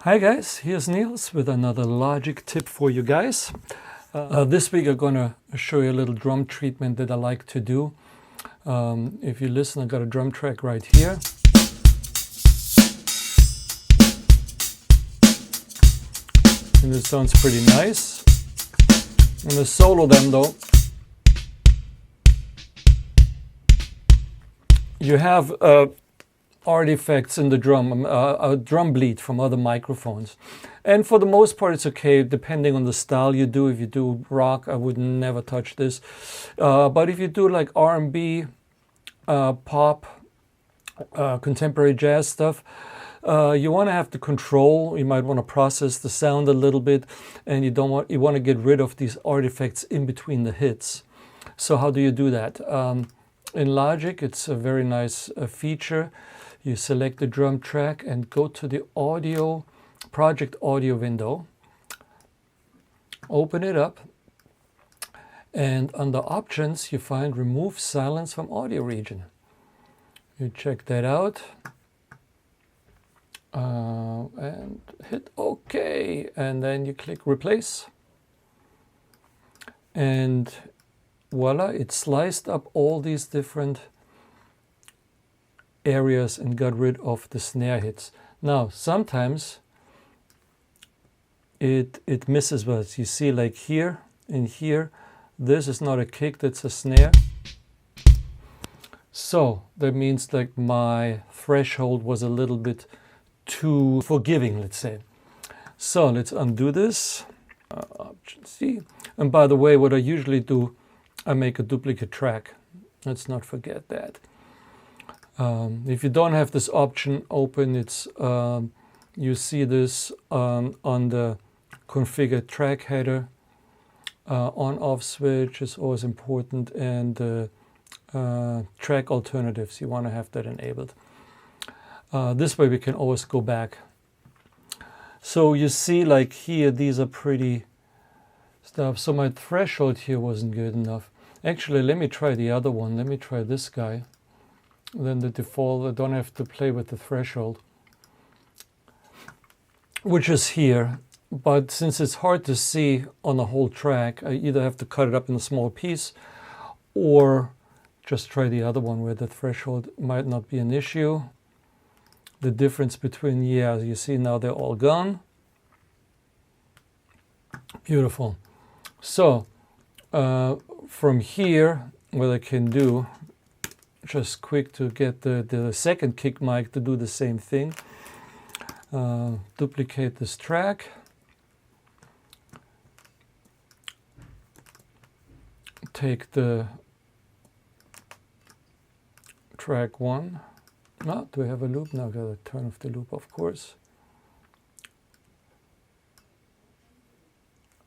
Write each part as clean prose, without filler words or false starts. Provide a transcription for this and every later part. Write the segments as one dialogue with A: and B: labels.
A: Hi guys, here's Niels with another Logic tip for you guys. This week I'm going to show you a little drum treatment that I like to do. If you listen, I got a drum track right here. And it sounds pretty nice. I'm going to solo them though. You have artifacts in the drum, a drum bleed from other microphones. And for the most part it's okay, depending on the style you do. If you do rock, I would never touch this. But if you do like R&B, pop, contemporary jazz stuff, you want to have the control. You might want to process the sound a little bit, and you want to get rid of these artifacts in between the hits. So how do you do that? In Logic, it's a very nice feature. You select the drum track and go to the audio, project audio window. Open it up, and under options you find remove silence from audio region. You check that out and hit OK, and then you click replace, and voila, it sliced up all these different areas and got rid of the snare hits. Now sometimes it misses words. You see, like here and here, this is not a kick, that's a snare. So that means like my threshold was a little bit too forgiving, let's say. So let's undo this. Option C. And by the way, what I usually do, I make a duplicate track. Let's not forget that. If you don't have this option open, it's you see this on the configure track header. On-off switch is always important, and track alternatives, you want to have that enabled. This way we can always go back. So you see, like here, these are pretty stuff. So my threshold here wasn't good enough. Actually, let me try the other one. Let me try this guy. Then the default, I don't have to play with the threshold, which is here. But since it's hard to see on the whole track, I either have to cut it up in a small piece or just try the other one where the threshold might not be an issue. The difference between, yeah, you see now they're all gone. Beautiful. So from here, what I can do, just quick to get the second kick mic to do the same thing. Duplicate this track. Take the track one. No, do we have a loop? Now I gotta turn off the loop, of course.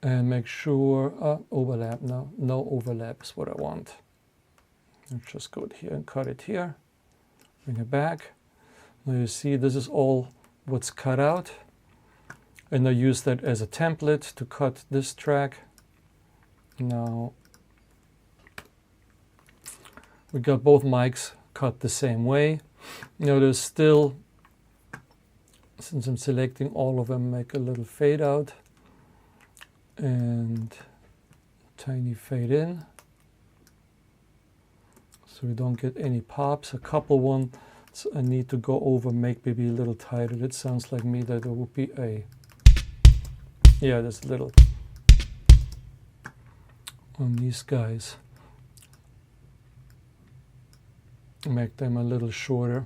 A: And make sure, overlap now. No overlap is what I want. Let's just go here and cut it here. Bring it back. Now you see this is all what's cut out. And I use that as a template to cut this track. Now we got both mics cut the same way. Now there's still, since I'm selecting all of them, make a little fade out and tiny fade in, so we don't get any pops. A couple ones I need to go over, make maybe a little tighter. It sounds like me that there would be a, yeah, there's a little on these guys. Make them a little shorter.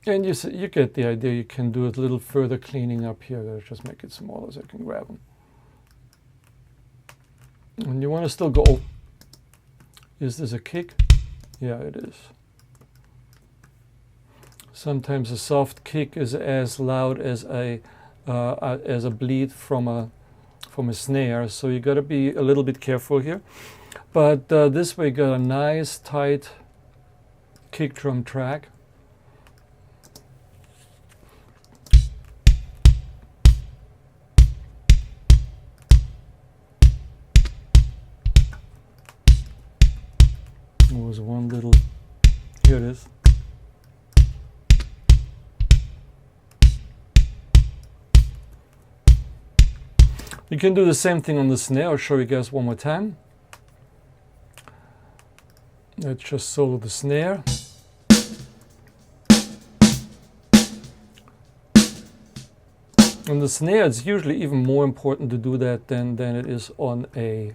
A: And you get the idea. You can do a little further cleaning up here. I'll just make it smaller so I can grab them. And you want to still go, is this a kick? Yeah, it is. Sometimes a soft kick is as loud as a bleed from a snare, so you got to be a little bit careful here. But this way, you got a nice tight kick drum track. There was one little, here it is. You can do the same thing on the snare. I'll show you guys one more time. Let's just solo the snare. On the snare, it's usually even more important to do that than it is on a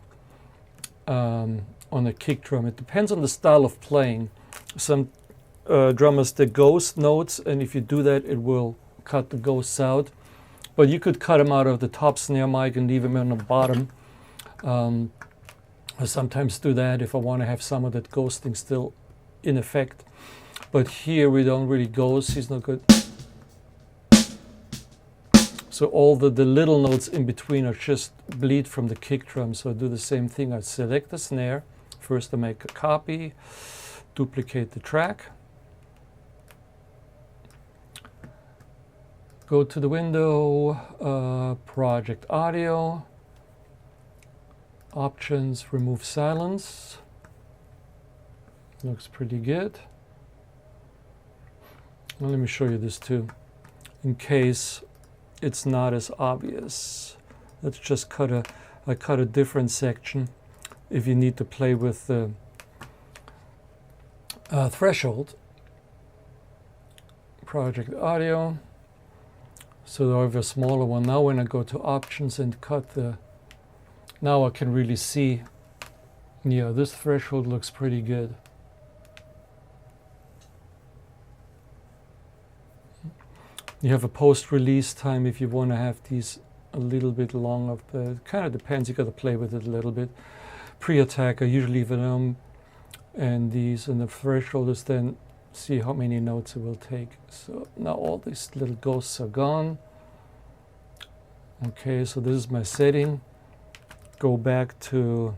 A: kick drum. It depends on the style of playing. Some drummers, they ghost notes, and if you do that, it will cut the ghosts out. But you could cut them out of the top snare mic and leave them on the bottom. I sometimes do that if I want to have some of that ghosting still in effect. But here we don't really ghost. He's not good. So all the little notes in between are just bleed from the kick drum. So I do the same thing. I select the snare. First I make a copy, duplicate the track. Go to the window, project audio, options, remove silence. Looks pretty good. Well, let me show you this too, in case it's not as obvious. Let's just cut a different section if you need to play with the threshold. Project audio. So I have a smaller one. Now when I go to options and cut now I can really see, yeah, this threshold looks pretty good. You have a post-release time if you want to have these a little bit longer. It kind of depends, you got to play with it a little bit. Pre-attack, I usually leave it on, and these, and the threshold is then see how many notes it will take. So now all these little ghosts are gone. Okay, so this is my setting. Go back to,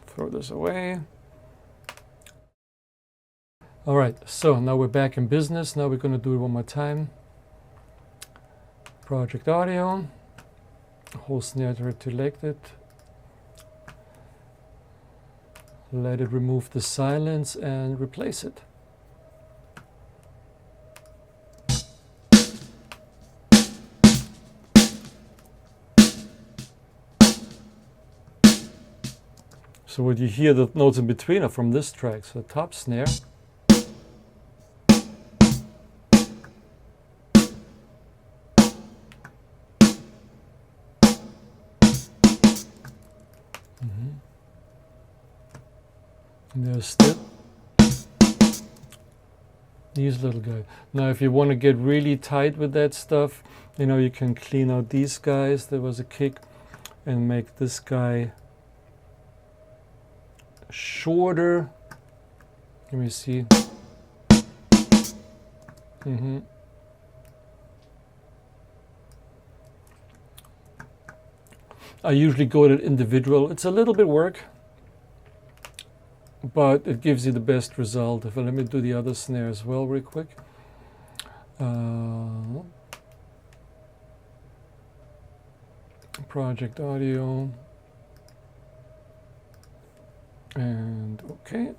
A: throw this away. All right, so now we're back in business. Now we're going to do it one more time. Project audio, whole snare selected. Let it remove the silence and replace it. So what you hear, the notes in between are from this track. So top snare. And there's still these little guys. Now if you want to get really tight with that stuff, you know, you can clean out these guys. There was a kick, and make this guy shorter. Let me see. I usually go at it individual. It's a little bit work, but it gives you the best result. Let me do the other snare as well real quick. Project audio. And okay.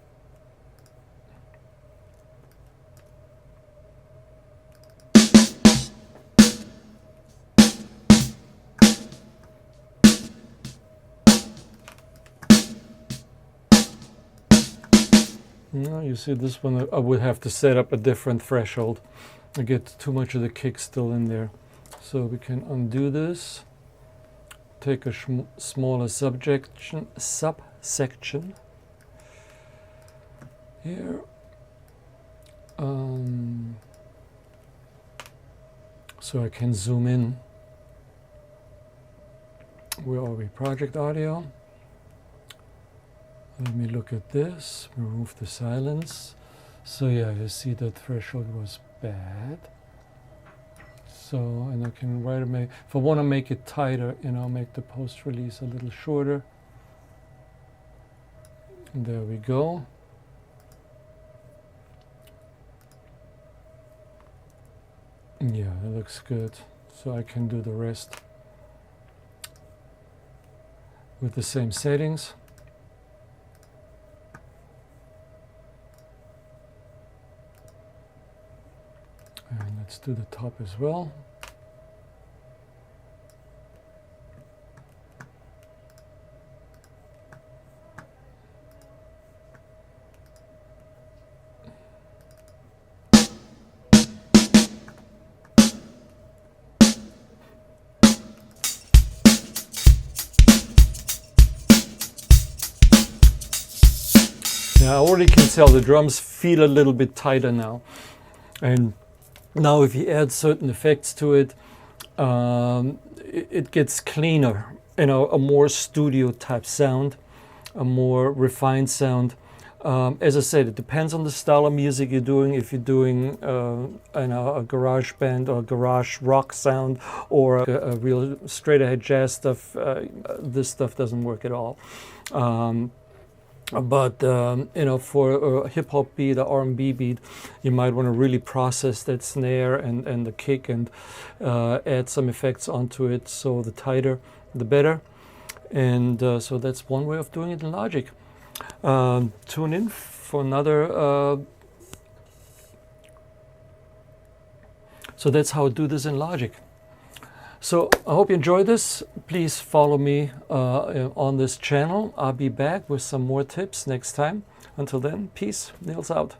A: You see this one, I would have to set up a different threshold. I get too much of the kick still in there. So we can undo this. Take a smaller subsection here. So I can zoom in. Where are we? Project audio. Let me look at this, remove the silence. So yeah, you see that threshold was bad. So, and I can if I want to make it tighter, you know, make the post-release a little shorter. And there we go. Yeah, that looks good. So I can do the rest with the same settings. do the top as well. Now I already can tell the drums feel a little bit tighter now. And now if you add certain effects to it, it gets cleaner, you know, a more studio type sound, a more refined sound. As I said, it depends on the style of music you're doing. If you're doing you know, a garage band or a garage rock sound or a real straight ahead jazz stuff, this stuff doesn't work at all. But you know, for a hip hop beat, a R&B beat, you might want to really process that snare and the kick and add some effects onto it. So the tighter, the better. And so that's one way of doing it in Logic. Tune in for another. So that's how I do this in Logic. So I hope you enjoyed this. Please follow me on this channel. I'll be back with some more tips next time. Until then, peace. Niels out.